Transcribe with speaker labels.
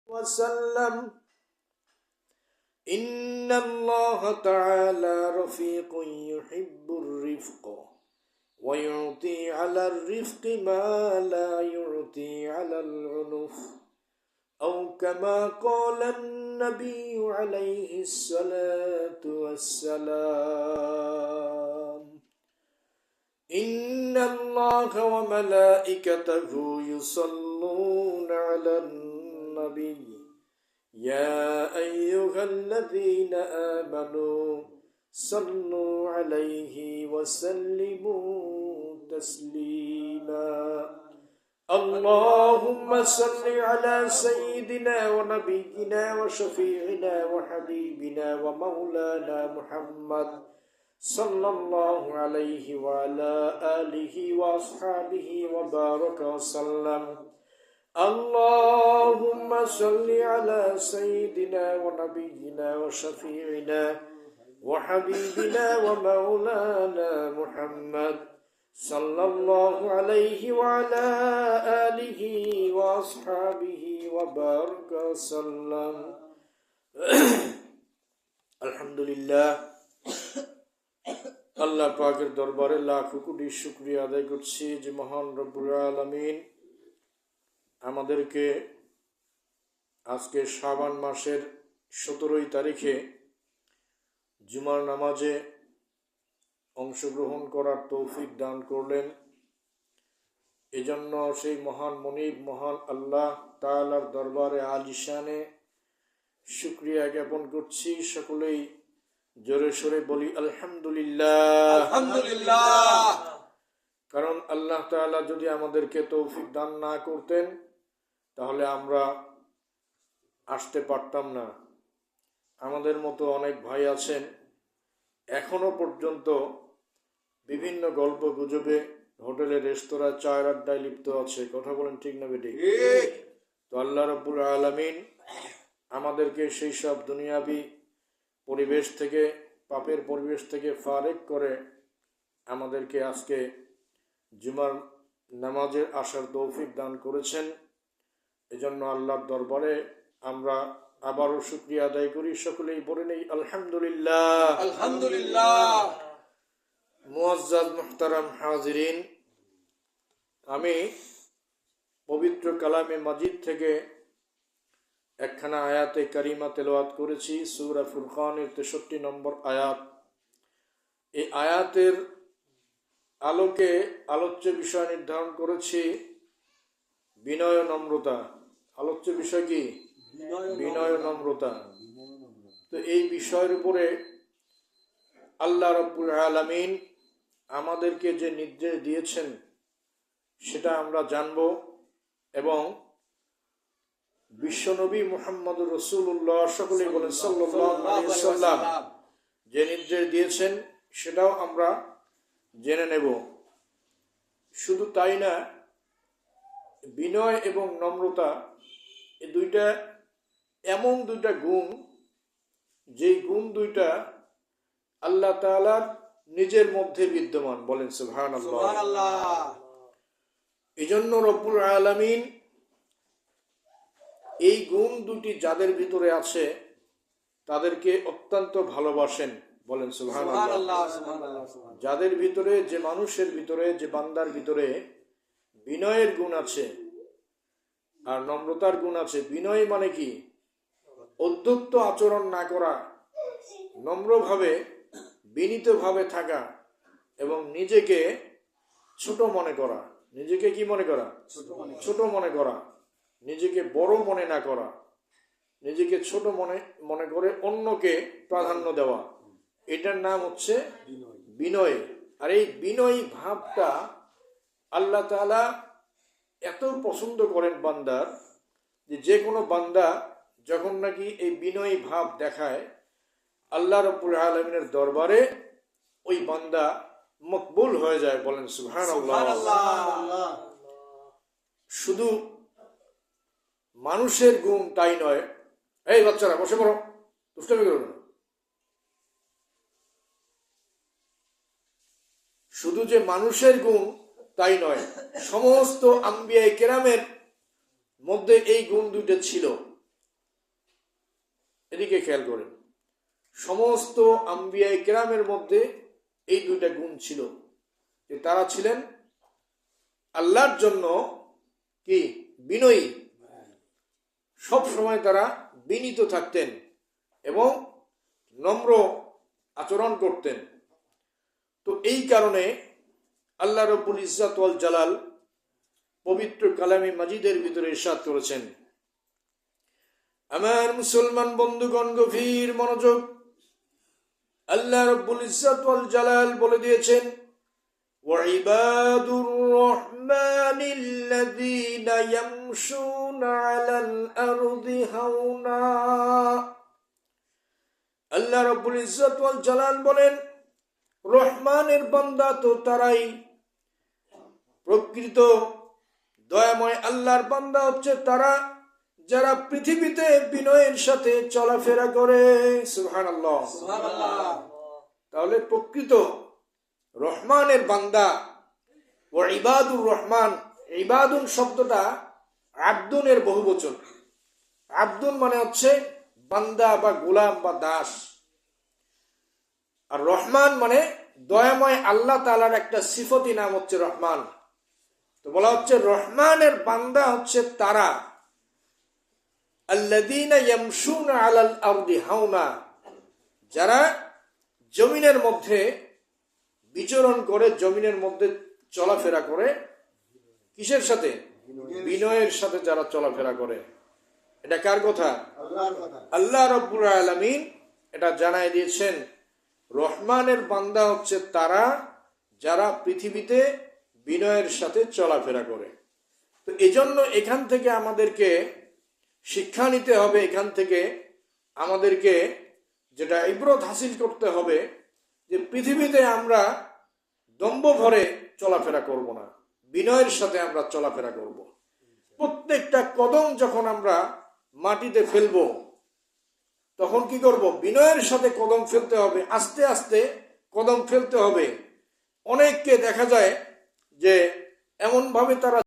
Speaker 1: وسلم إن الله تعالى رفيق يحب الرفق ويعطي على الرفق ما لا يعطي على العنف أو كما قال النبي عليه الصلاة والسلام إن الله وملائكته يصلون على النبي يا أيها الذين آمنوا صلوا عليه وسلموا تسليما اللهم صل على سيدنا ونبينا وشفيعنا وحبيبنا ومولانا محمد صلى الله عليه وعلى آله وأصحابه وبارك وسلم اللهم صل على سيدنا ونبينا وشفيعنا وحبيبنا ومولانا محمد صلى الله عليه وعلى آله وأصحابه وبارك وسلم الحمد لله আল্লাহ পাকের দরবারে লাখ কোটি শুকরিয়া আদায় করছি যে মহান রব্বুল আলামিন আমাদেরকে আজকে শাবান মাসের 17 তারিখে জুমার নামাজে অংশগ্রহণ করার তৌফিক দান করলেন। এজন্য সেই মহান মনিব মহান আল্লাহ তাআলার দরবারে আলিশানে শুকরিয়া জ্ঞাপন করছি। সকলেই জোরে সোরে বলি আলহামদুলিল্লাহ আলহামদুলিল্লাহ। কারণ আল্লাহ তাআলা যদি আমাদেরকে তৌফিক দান না করতেন তাহলে আমরা আসতে পারতাম না। আমাদের মতো অনেক ভাই আছেন এখনো পর্যন্ত বিভিন্ন গল্প গুজবে হোটেলে রেস্তোরাঁ চায়ের আড্ডায় লিপ্ত আছে। কথা বলেন ঠিক না বেঠিক? তো আল্লাহ রাব্বুল আলামিন আমাদেরকে সেই সব দুনিয়াবি পরিবেশ থেকে পাপের পরিবেশ থেকে ফারেক করে আমাদেরকে আজকে জুমার নামাজের আসার তৌফিক দান করেছেন। এজন্য আল্লাহর দরবারে আমরা আবারও শুকরিয়া আদায় করি। সকলেই বলে নেই আলহামদুলিল্লাহ আলহামদুলিল্লাহ। মুআজ্জাজ মুহতারাম হাজিরিন, আমি পবিত্র কালামে মাজিদ থেকে একখানা আয়াতে কারিমা তেলাওয়াত করেছি, সূরা ফুরকানের 63 নম্বর আয়াত। এই আয়াতের আলোকে আলোচ্য বিষয় নির্ধারণ করেছি বিনয় নম্রতা। আলোচ্য বিষয় কি? বিনয় নম্রতা। তো এই বিষয়ের উপরে আল্লাহ রাব্বুল আলামিন আমাদেরকে যে নির্দেশ দিয়েছেন সেটা আমরা জানব এবং বিশ্বনবী মুহাম্মদুর রাসূলুল্লাহ সকলেই বলেন সাল্লাল্লাহু আলাইহি ওয়াসাল্লাম যে নির্দেশ দিয়েছেন সেটাও আমরা জেনে নেব। শুধু তাই না, বিনয় এবং নম্রতা এই দুইটা এমন দুইটা গুণ, যেই গুণ দুইটা আল্লাহ তাআলার নিজের মধ্যে বিদ্যমান। বলেন সুবহানাল্লাহ। এই জন্য রব্বুল আলামিন এই গুণ দুটি যাদের ভিতরে আছে তাদেরকে অত্যন্ত ভালোবাসেন। বলেন সুবহানাল্লাহ। যাদের ভিতরে, যে মানুষের ভিতরে, যে বান্দার ভিতরে বিনয়ের গুণ আছে আর নম্রতার গুণ আছে। বিনয় মানে কি? অধ্যত্ত আচরণ না করা, নম্রভাবে বিনীতভাবে থাকা এবং নিজেকে ছোট মনে করা। নিজেকে কি মনে করা? ছোট মনে করা। নিজেকে বড় মনে না করা, নিজেকে ছোট মনে করে অন্যকে প্রাধান্য দেওয়া, এটার নাম হচ্ছে বিনয়। আর এই বিনয়ী ভাবটা আল্লাহ তাআলা এত পছন্দ করেন বান্দার, যে কোনো বান্দা যখন নাকি এই বিনয়ী ভাব দেখায় আল্লাহ রাব্বুল আলামিনের দরবারে ওই বান্দা মকবুল হয়ে যায়। বলেন সুবহানাল্লাহ। শুধু মানুষের গুণ তাই নয়। এই বাচ্চারা বসে পড়ো, দুষ্টামি করো না। শুধু যে মানুষের গুণ তাই নয়, সমস্ত আম্বিয়া কেরামের মধ্যে এই গুণ দুটো ছিল। এদিকে খেয়াল করেন, সমস্ত আম্বিয়া কেরামের মধ্যে এই দুইটা গুণ ছিল, যে তারা ছিলেন আল্লাহর জন্য কি বিনয়ী, সব সময় তারা বিনীত থাকতেন এবং নম্র আচরণ করতেন। তো এই কারণে আল্লাহ রব্বুল ইজ্জত ওয়াল জালাল পবিত্র কালামে মাজিদের ভিতরে ইরশাদ করেছেন, আমার মুসলমান বন্ধুগণ গভীর মনোযোগ, আল্লাহ রব্বুল ইজ্জত ওয়াল জালাল বলে দিয়েছেন, وعباد الرحمن الذين يمشون على الأرض هونا। আল্লাহ রব্বুল ইজ্জত ওয়াল জালাল বলেন, রহমানের বান্দা তো তারাই, প্রকৃত দয়াময় আল্লাহর বান্দা হচ্ছে তারা যারা পৃথিবীতে বিনয়ের সাথে চলাফেরা করে। সুবহানাল্লাহ। তাহলে প্রকৃত রহমানের বান্দা ও ইবাদুর রহমান, ইবাদুন শব্দটা আব্দুনের বহুবচন। আব্দুন মানে হচ্ছে বান্দা বা গোলাম বা দাস, আর রহমান মানে দয়াময় আল্লাহ তাআলার একটা সিফতি নাম হচ্ছে রহমান। তো বলা হচ্ছে রহমানের বান্দা হচ্ছে তারা আল্লাযীনা ইয়ামশুনা আলাল আরদি হাওনা, যারা জমিনের মধ্যে বিচরণ করে, জমিনের মধ্যে চলাফেরা করে, কিসের সাথে? বিনয়ের সাথে যারা চলাফেরা করে। এটা কার কথা? আল্লাহ রাব্বুল আলামিন এটা জানাই দিয়েছেন, রহমানের বান্দা হচ্ছে তারা যারা পৃথিবীতে বিনয়ের সাথে চলাফেরা করে। তো এজন্য এখান থেকে আমাদেরকে শিক্ষা নিতে হবে, এখান থেকে আমাদেরকে যেটা ইবরত হাসিল করতে হবে, যে পৃথিবীতে আমরা দম্ভ ভরে চলাফেরা করব না, বিনয়ের সাথে আমরা চলাফেরা করব। প্রত্যেকটা কদম যখন আমরা মাটিতে ফেলব, তখন কি করব? বিনয়ের সাথে কদম ফেলতে হবে, আস্তে আস্তে কদম ফেলতে হবে। অনেককে দেখা যায় যে এমন ভাবে তারা